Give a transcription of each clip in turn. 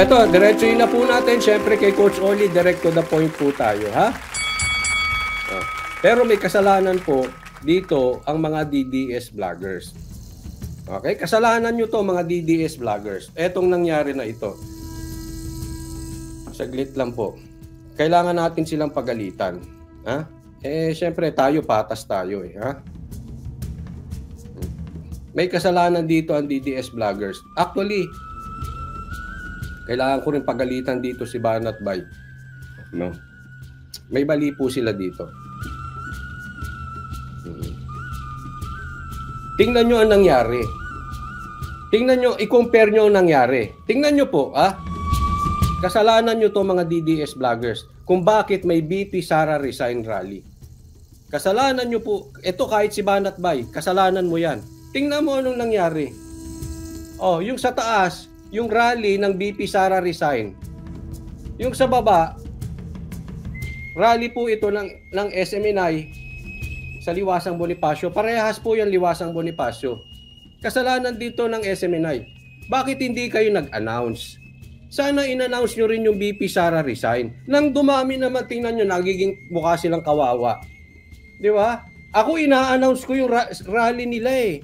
eto, diretsuhin na po natin. Siyempre kay Coach Oli, direct to the point po tayo, ha? Pero may kasalanan po dito ang mga DDS vloggers. Okay? Kasalanan nyo to mga DDS vloggers. Etong nangyari na ito. Saglit lang po. Kailangan natin silang pagalitan. Ha? Siyempre tayo, patas tayo ha? May kasalanan dito ang DDS vloggers. Actually, kailangan ko rin pagalitan dito si Banat Bay. No? May mali po sila dito. Tingnan nyo ang nangyari. Tingnan nyo, i-compare nyo ang nangyari. Tingnan nyo po, kasalanan nyo to mga DDS vloggers kung bakit may BP Sara resign rally. Kasalanan nyo po, ito kahit si Banat Bay, kasalanan mo yan. Tingnan mo anong nangyari. Yung sa taas, yung rally ng BP Sara resign. Yung sa baba, rally po ito ng SMNI sa Liwasang Bonifacio. Parehas po yan Liwasang Bonifacio. Kasalanan dito ng SMNI. Bakit hindi kayo nag-announce? Sana in-announce nyo rin yung BP Sara resign. Nang dumami naman, tingnan nyo, nagiging mukha silang kawawa. Di ba? Ako ina-announce ko yung rally nila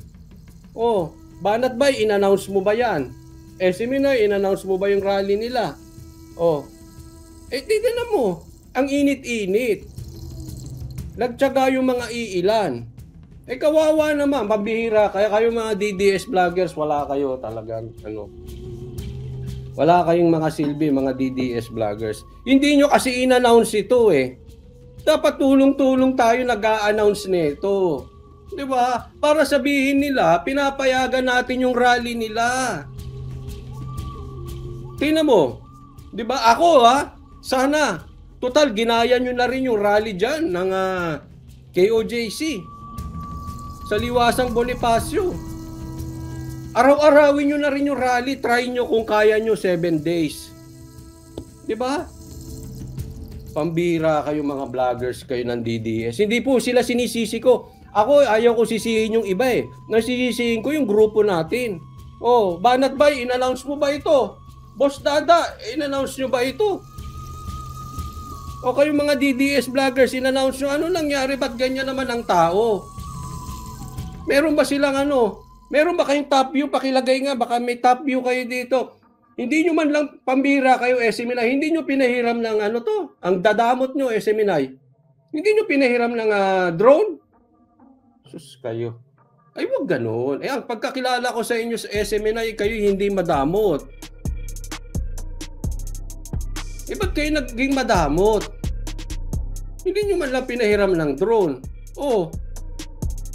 Banat Bay, in-announce mo ba yan? SMNI, in-announce mo ba yung rally nila? Tignan mo. Ang init-init. Nagtyaga yung mga iilan. Kawawa naman, pambihira. Kaya kayo mga DDS vloggers, wala kayo talagang wala kayong mga silbi, mga DDS vloggers. Hindi nyo kasi in-announce ito Dapat tulong-tulong tayo nag-a-announce nito. Di ba? Para sabihin nila, pinapayagan natin yung rally nila. Tingnan mo. Di ba? Ako sana. Total, ginaya nyo na rin yung rally dyan ng KOJC. Sa Liwasang Bonifacio. Araw-arawin nyo na rin yung rally. Try nyo kung kaya nyo 7 days. Di ba? Pambira kayo mga vloggers kayo ng DDS. Hindi po sila sinisisi ko. Ako, ayaw ko sisihin yung iba Nasisisihin ko yung grupo natin. Banat Bay, in-announce mo ba ito? Boss Dada, in-announce nyo ba ito? O kayo mga DDS vloggers, in-announce nyo, ano nangyari? Ba't ganyan naman ang tao? Meron ba silang Meron ba kayong top view? Pakilagay nga, baka may top view kayo dito. Hindi nyo man lang pambira kayo, SMNI. Hindi nyo pinahiram ng ang dadamot nyo, SMNI. Hindi nyo pinahiram ng drone? Sus kayo. Ay, wag ganun. Ang pagkakilala ko sa inyo sa SMNI, kayo hindi madamot. Ba't kayo naging madamot? Hindi nyo man lang pinahiram ng drone.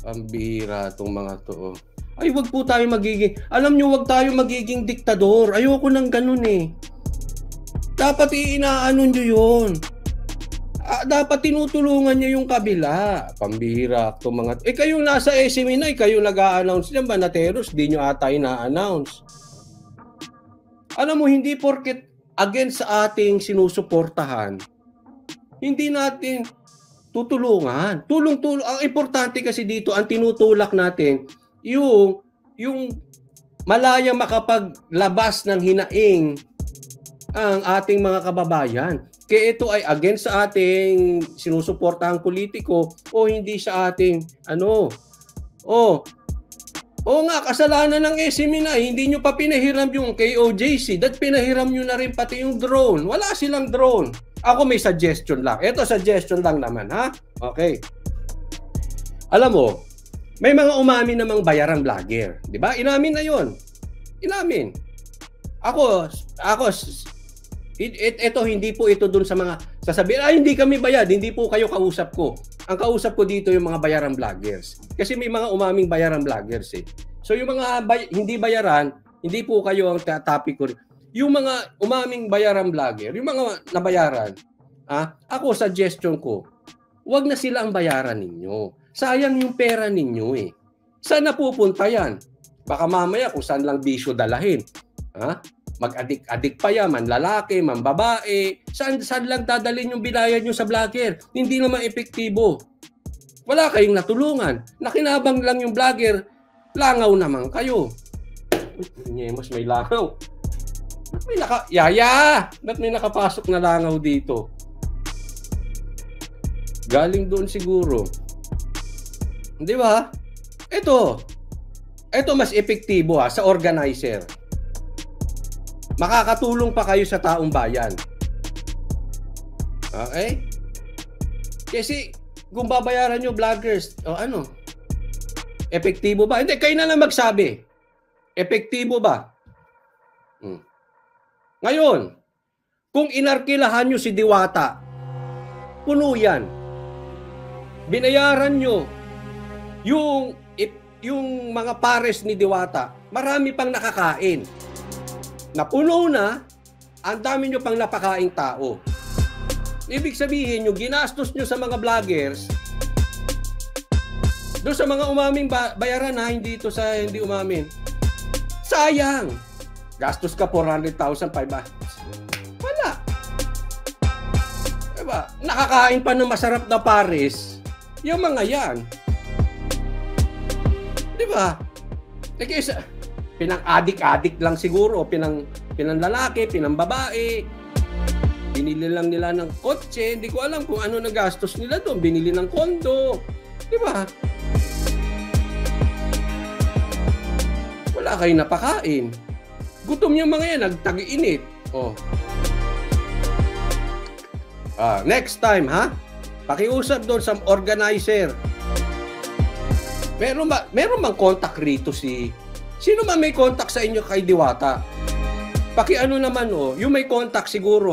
Pambira itong mga to. Ay, wag po tayo magiging... Alam nyo, wag tayo magiging diktador. Ayoko ng ganun Dapat inaano nyo yun. Dapat tinutulungan nyo yung kabila. Pambira itong mga... Kayo nasa SMNI, kayo nag-a-announce yan, Banateros, di nyo ata ina-announce. Alam mo, hindi porket against sa ating sinusuportahan, hindi natin tutulungan. Tulong-tulong. Ang importante kasi dito, ang tinutulak natin, yung malayang makapaglabas ng hinaing ang ating mga kababayan. Kaya ito ay against sa ating sinusuportahang politiko o hindi sa ating kasalanan ng SMNI, hindi nyo pa pinahiram yung KOJC, that pinahiram nyo na rin pati yung drone. Wala silang drone. Ako may suggestion lang. Ito suggestion lang naman, ha? Okay. Alam mo, may mga umamin namang bayarang vlogger. Di ba? Inamin na yon. Inamin. Ito, hindi po ito dun sa mga sasabihin, hindi kami bayad, hindi po kayo kausap ko. Ang kausap ko dito yung mga bayarang vloggers. Kasi may mga umaming bayarang vloggers So yung mga hindi bayaran, hindi po kayo ang topic ko. Yung mga umaming bayarang vlogger, yung mga nabayaran, ako suggestion ko, wag na sila ang bayaran ninyo. Sayang yung pera ninyo Saan napupunta yan? Baka mamaya kung saan lang bisyo dalahin. Mag-adik-adik pa yan, man lalaki, man babae. Saan lang dadalhin yung binayad nyo sa vlogger? Hindi naman epektibo. Wala kayong natulungan. Nakinabang lang yung vlogger, langaw naman kayo. Mas may langaw. Ba't may nakapasok na langaw dito? Galing doon siguro. Di ba? Ito mas epektibo sa organizer. Makakatulong pa kayo sa taong bayan. Okay? Kasi kung babayaran nyo vloggers, epektibo ba? Hindi, kayo na lang magsabi. Epektibo ba? Ngayon, kung inarkilahan nyo si Diwata, puno yan. Binayaran nyo yung mga pares ni Diwata, marami pang nakakain. Napuno na, ang dami nyo pang napakaing tao. Ibig sabihin, yung ginastos nyo sa mga vloggers, doon sa mga umaming bayaran hindi umamin. Sayang! Gastos ka 400,000, 500. Wala. Diba? Nakakain pa ng masarap na pares, yung mga yan. Diba? Kaysa, pinang-adik-adik lang siguro, pinang-lalaki, pinang-babae. Binili lang nila ng kotse, hindi ko alam kung ano nagastos nila doon. Binili ng kondo. Diba? Wala kayo napakain. Gutom yung mga yan, nagtag-init. Next time, pakiusap doon sa organizer. Meron bang contact rito sino ba may contact sa inyo kay Diwata? Pakiano naman yung may contact siguro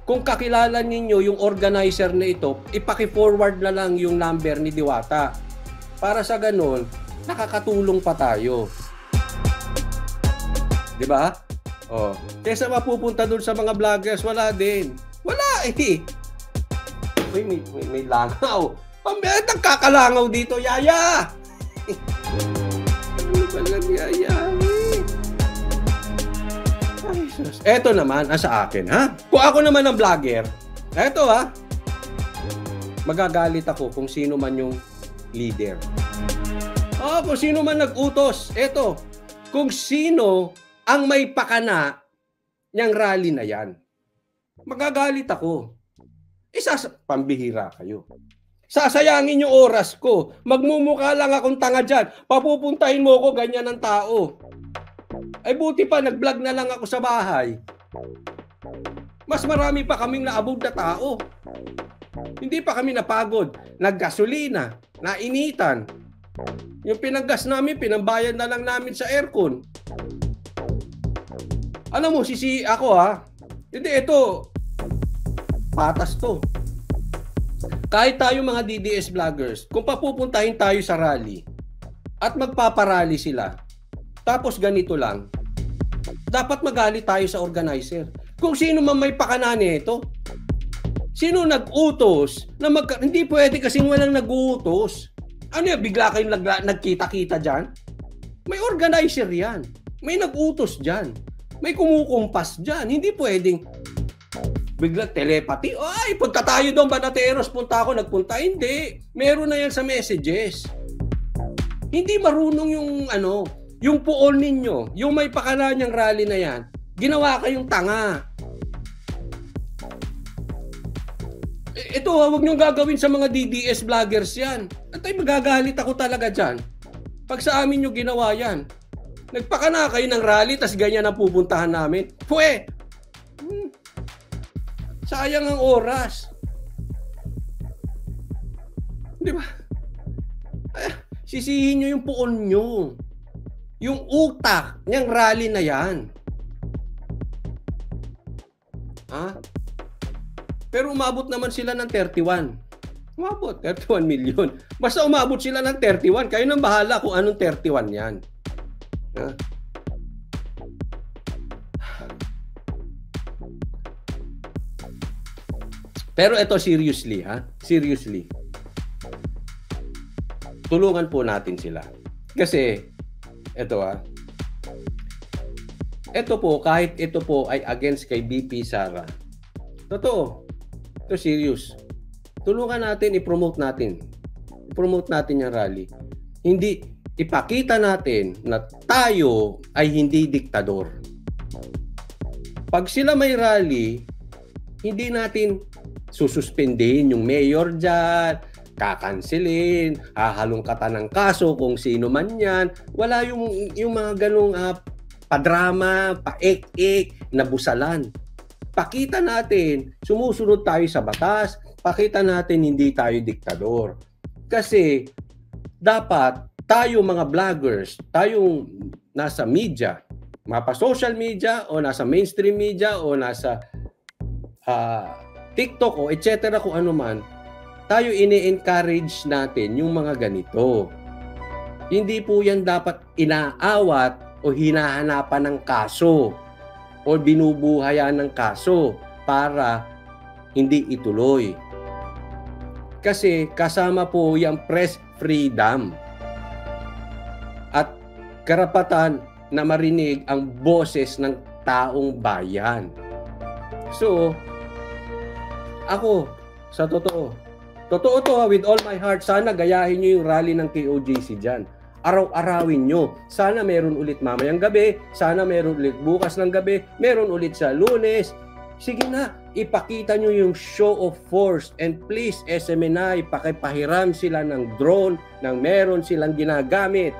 kung kakilala ninyo yung organizer na ito, ipaki-forward na lang yung number ni Diwata. Para sa ganun, nakakatulong pa tayo. 'Di ba? Kaysa mapupunta doon sa mga vloggers, wala din. Wala may langaw. Nagkakalangaw dito, Yaya! Ano pala, Yaya? Ay, sus. Eto naman, sa akin, Kung ako naman ang vlogger, eto, magagalit ako kung sino man yung leader. Kung sino man nag-utos. Eto, kung sino ang may pakana niyang rally na yan. Magagalit ako. Pambihira kayo. Sasayangin yung oras ko. Magmumukha lang akong tanga dyan. Papupuntahin mo ko, ganyan ang tao. Ay buti pa, nag-vlog na lang ako sa bahay. Mas marami pa kaming naabog na tao. Hindi pa kami napagod. Naggasolina, nainitan. Yung pinaggas namin, pinambayad na lang namin sa aircon. Alam mo, ako Hindi, ito, patas to. Kahit tayo mga DDS vloggers, kung papupuntahin tayo sa rally at magpaparally sila, tapos ganito lang, dapat magalit tayo sa organizer. Kung sino man may pakana nito, sino nag-utos na hindi pwede kasing walang nag-utos. Ano yan, bigla kayong nagkita-kita dyan? May organizer yan. May nag-utos dyan. May kumukumpas dyan. Hindi pwedeng bigla telepathy. Ay, punta tayo doon, Banateros. Punta ako, nagpunta. Hindi. Meron na yan sa messages. Hindi marunong yung puol ninyo. Yung may pakala niyang rally na yan. Ginawa kayong tanga. Ito, huwag niyong gagawin sa mga DDS vloggers yan. At ay magagalit ako talaga dyan. Pag sa amin nyo ginawa yan. Nagpakana kayo ng rally, tas ganyan ang pupuntahan namin. Sayang ang oras. Di ba? Sisihin nyo yung puon nyo. Yung utak niyang rally na yan. Pero umabot naman sila ng 31. Umabot, 31 million. Basta umabot sila ng 31. Kayo nang bahala kung anong 31 yan. Pero ito seriously, seriously. Tulungan po natin sila. Kasi ito ito po, kahit ito po ay against kay BP Sara. Totoo. Ito serious. Tulungan natin, i-promote natin. I-promote natin yung rally. Hindi ipakita natin na tayo ay hindi diktador. Pag sila may rally, hindi natin sususpendin yung mayor dyan, kakansilin, hahalongkatan ng kaso kung sino man yan. Wala yung mga ganong padrama, paek-ek, nabusalan. Pakita natin, sumusunod tayo sa batas, pakita natin hindi tayo diktador. Kasi dapat tayo mga vloggers, tayong nasa media, mapa-social media o nasa mainstream media o nasa TikTok o etc. kung ano man, tayo ini-encourage natin yung mga ganito. Hindi po yan dapat inaawat o hinahanapan ng kaso o binubuhayan ng kaso para hindi ituloy. Kasi kasama po yung press freedom at karapatan na marinig ang boses ng taong bayan. So, ako, sa totoo to with all my heart, sana gayahin nyo yung rally ng KOJC dyan. Araw-arawin nyo. Sana meron ulit mamayang gabi, sana meron ulit bukas ng gabi, meron ulit sa Lunes. Sige na, ipakita nyo yung show of force, and please SMNI, pakipahiram sila ng drone nang meron silang ginagamit.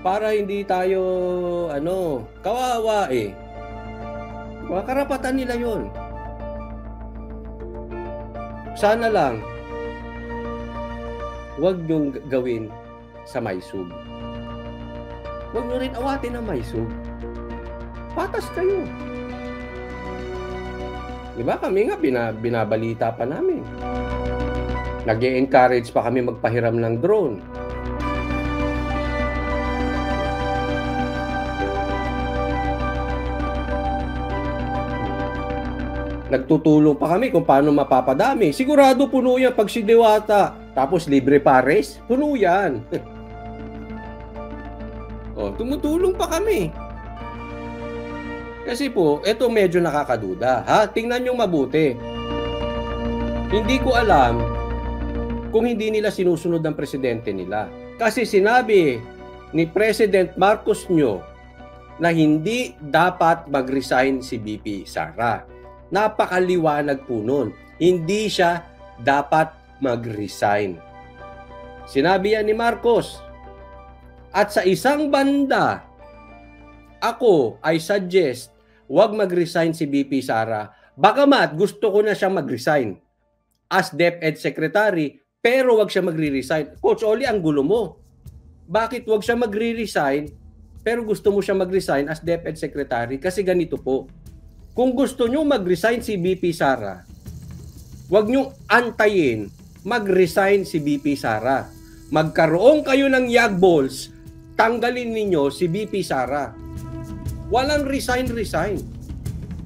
Para hindi tayo kawawa eh. Mga karapatan nila yun. Sana lang huwag niyong gawin sa Maisug. Huwag niyo rin awatin ang Maisug. Patas kayo. Diba kami nga binabalita pa namin. Nag-e-encourage pa kami magpahiram ng drone. Nagtutulong pa kami kung paano mapapadami. Sigurado puno yan pag si Diwata. Tapos libre pares, puno yan. Tumutulong pa kami. Kasi po, ito medyo nakakaduda. Tingnan nyo mabuti. Hindi ko alam kung hindi nila sinusunod ang presidente nila. Kasi sinabi ni President Marcos nyo na hindi dapat mag-resign si BP Sara. Napakaliwanag po nun. Hindi siya dapat mag-resign. Sinabi yan ni Marcos. At sa isang banda, ako ay suggest wag mag-resign si BP Sara. Bagamat gusto ko na siya mag-resign as DepEd Secretary, pero wag siya magre-resign. Coach Oli, ang gulo mo. Bakit wag siya magre-resign pero gusto mo siya mag-resign as DepEd Secretary? Kasi ganito po. Kung gusto nyo mag-resign si BP Sara, wag nyo antayin mag-resign si BP Sara. Magkaroon kayo ng yagballs, tanggalin ninyo si BP Sara. Walang resign.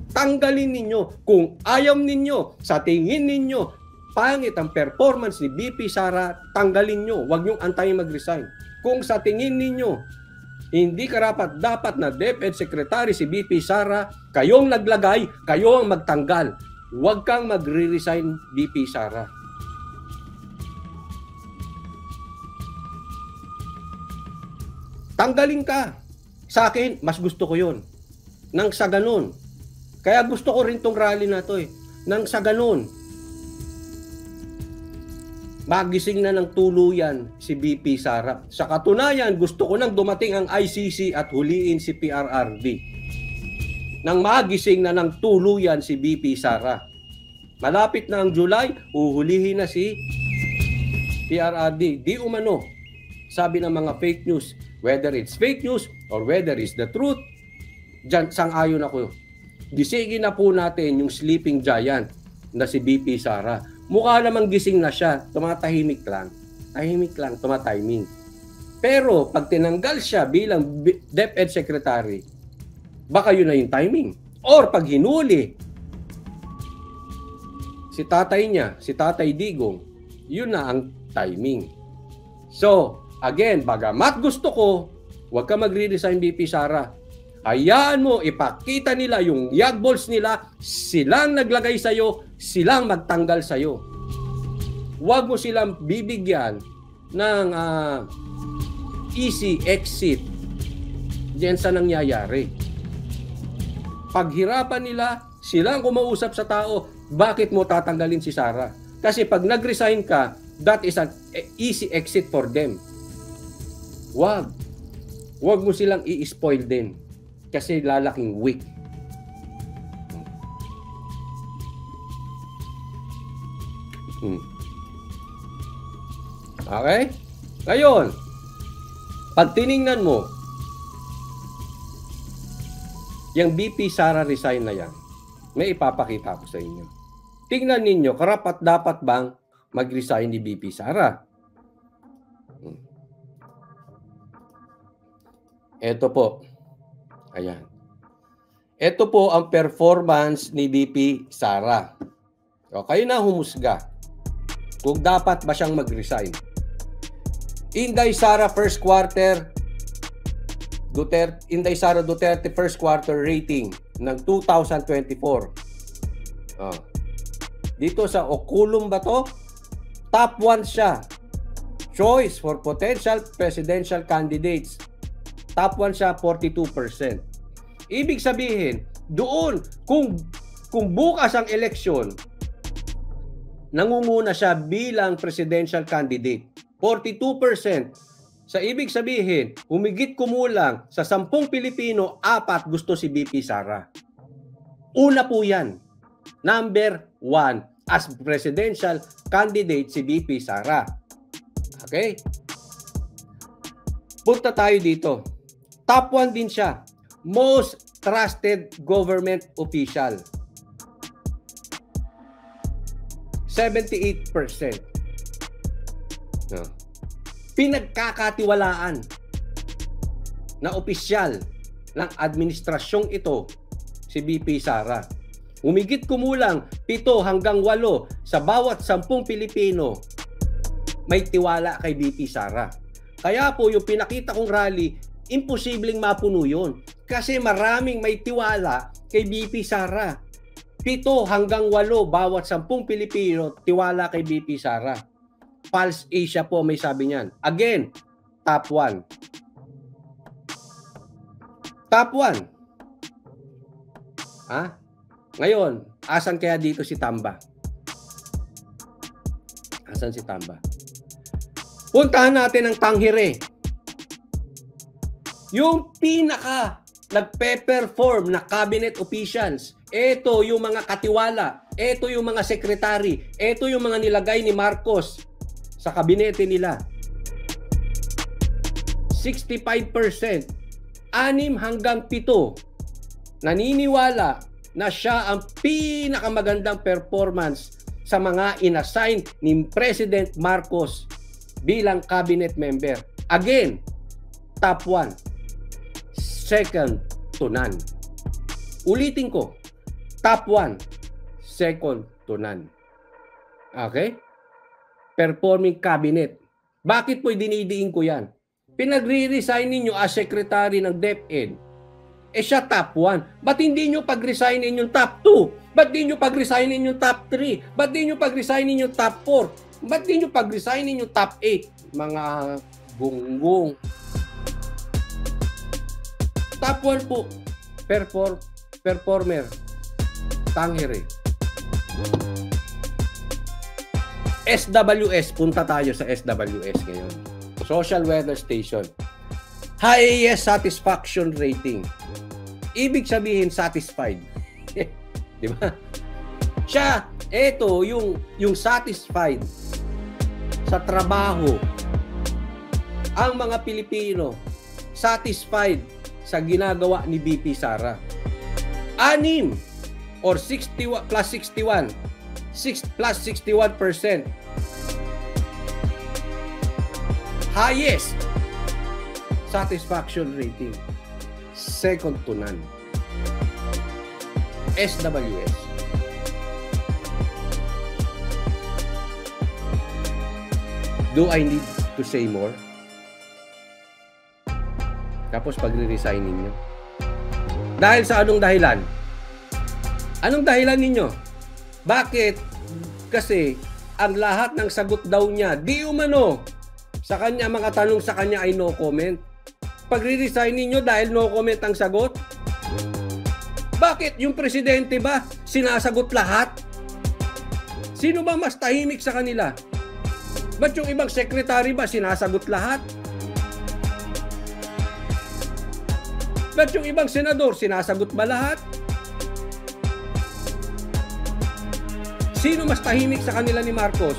Tanggalin ninyo. Kung ayaw ninyo, sa tingin ninyo, pangit ang performance ni BP Sara, tanggalin nyo. Wag nyo antayin mag-resign. Kung sa tingin ninyo, hindi karapat-dapat na DepEd Secretary si BP Sara, kayong naglagay, kayo ang magtanggal. Huwag kang magre-resign, BP Sara. Tanggalin ka. Sa akin, mas gusto ko yun. Nang sa ganun. Kaya gusto ko rin tong rally na to eh. Nang sa ganun, magising na ng tuluyan si BP Sara. Sa katunayan, gusto ko nang dumating ang ICC at huliin si PRRD. Nang magising na ng tuluyan si BP Sara. Malapit na ang July, uhulihin na si PRRD. Di umano, sabi ng mga fake news, whether it's fake news or whether it's the truth, dyan sang-ayon ako. Gisingin na po natin yung sleeping giant na si BP Sara. Mukha namang gising na siya, tumatahimik lang. Tahimik lang, tumatiming. Pero pag tinanggal siya bilang DepEd Secretary, baka yun na yung timing. Or pag hinuli si tatay niya, si Tatay Digong, yun na ang timing. So, again, bagamat gusto ko, huwag ka magre-resign BP Sara. Hayaan mo, ipakita nila yung yagballs nila, silang naglagay sa'yo, silang magtanggal sa'yo. Huwag mo silang bibigyan ng easy exit diyan sa nangyayari. Paghirapan nila, sila ang kumausap sa tao, bakit mo tatanggalin si Sara? Kasi pag nag-resign ka, that is an easy exit for them. Huwag mo silang i-spoil din kasi lalaking weak. Okay? Ngayon, pag tiningnan mo, yung BP Sara resign na yan, may ipapakita ko sa inyo. Tingnan ninyo, karapat dapat bang mag-resign ni BP Sara? Ito po. Ayan. Ito po ang performance ni BP Sara. O, kayo na humusga kung dapat ba siyang mag-resign. Inday Sara first quarter Inday Sara Duterte first quarter rating ng 2024. Dito sa Oculum ba to? Top 1 siya. Choice for potential presidential candidates. Top 1 siya, 42%. Ibig sabihin, doon, kung bukas ang eleksyon, nangunguna siya bilang presidential candidate. 42%. Sa ibig sabihin, humigit kumulang sa 10 Pilipino, 4 gusto si BP Sara. Una po yan. Number 1 as presidential candidate si BP Sara. Okay? Punta tayo dito. Top 1 din siya. Most trusted government official. 78%. Pinagkakatiwalaan na opisyal ng administrasyong ito si BP Sara. Humigit kumulang 7 hanggang 8 sa bawat 10 Pilipino may tiwala kay BP Sara. Kaya po yung pinakita kong rally, imposibleng mapuno yun. Kasi maraming may tiwala kay BP Sara. 7 hanggang 8 bawat 10 Pilipino tiwala kay BP Sara. Pulse Asia po may sabi niyan. Again, top 1. Top 1. Ngayon, asan kaya dito si Tamba? Asan si Tamba? Puntahan natin ang Tanghire. Yung pinaka nagpe-perform na cabinet officials. Ito yung mga katiwala. Ito yung mga sekretary. Ito yung mga nilagay ni Marcos sa kabinete nila. 65%, 6 hanggang 7 naniniwala na siya ang pinakamagandang performance sa mga inassign ni President Marcos bilang cabinet member. Again, top 1, second to none. Ulitin ko, top 1, second to none. Okay? Performing cabinet. Bakit po dinidiin ko yan? Pinagre-resign ninyo as secretary ng DepEd. Siya top 1. Ba't hindi nyo pag-resignin yung top 2? Ba't di nyo pag-resignin yung top 3? Ba't di nyo pag-resignin yung top 4? Ba't di nyo pag-resignin yung top 8? Mga gunggong. Top 1 po. Performer. Tanghire. SWS, punta tayo sa SWS ngayon. Social Weather Station. Highest satisfaction rating. Ibig sabihin satisfied. Di ba? Siya, ito yung satisfied sa trabaho. Ang mga Pilipino satisfied sa ginagawa ni BP Sara. 6 or 61 plus 61. 6 plus 61%. Highest satisfaction rating. Second to none. SWS. Do I need to say more? Tapos pagre-resign ninyo. Dahil sa anong dahilan? Anong dahilan ninyo? Bakit? Kasi ang lahat ng sagot daw niya, di umano, sa kanya, mga tanong sa kanya ay no comment. Pagre-resign ninyo dahil no comment ang sagot? Bakit? Yung presidente ba sinasagot lahat? Sino ba mas tahimik sa kanila? Ba't yung ibang secretary ba sinasagot lahat? Ba't yung ibang senador sinasagot ba lahat? Sino mas tahimik sa kanila ni Marcos?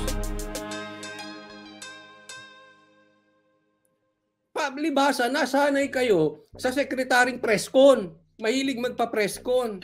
Pablibasa, nasanay kayo sa sekretaring presscon. Mahilig magpa-presscon.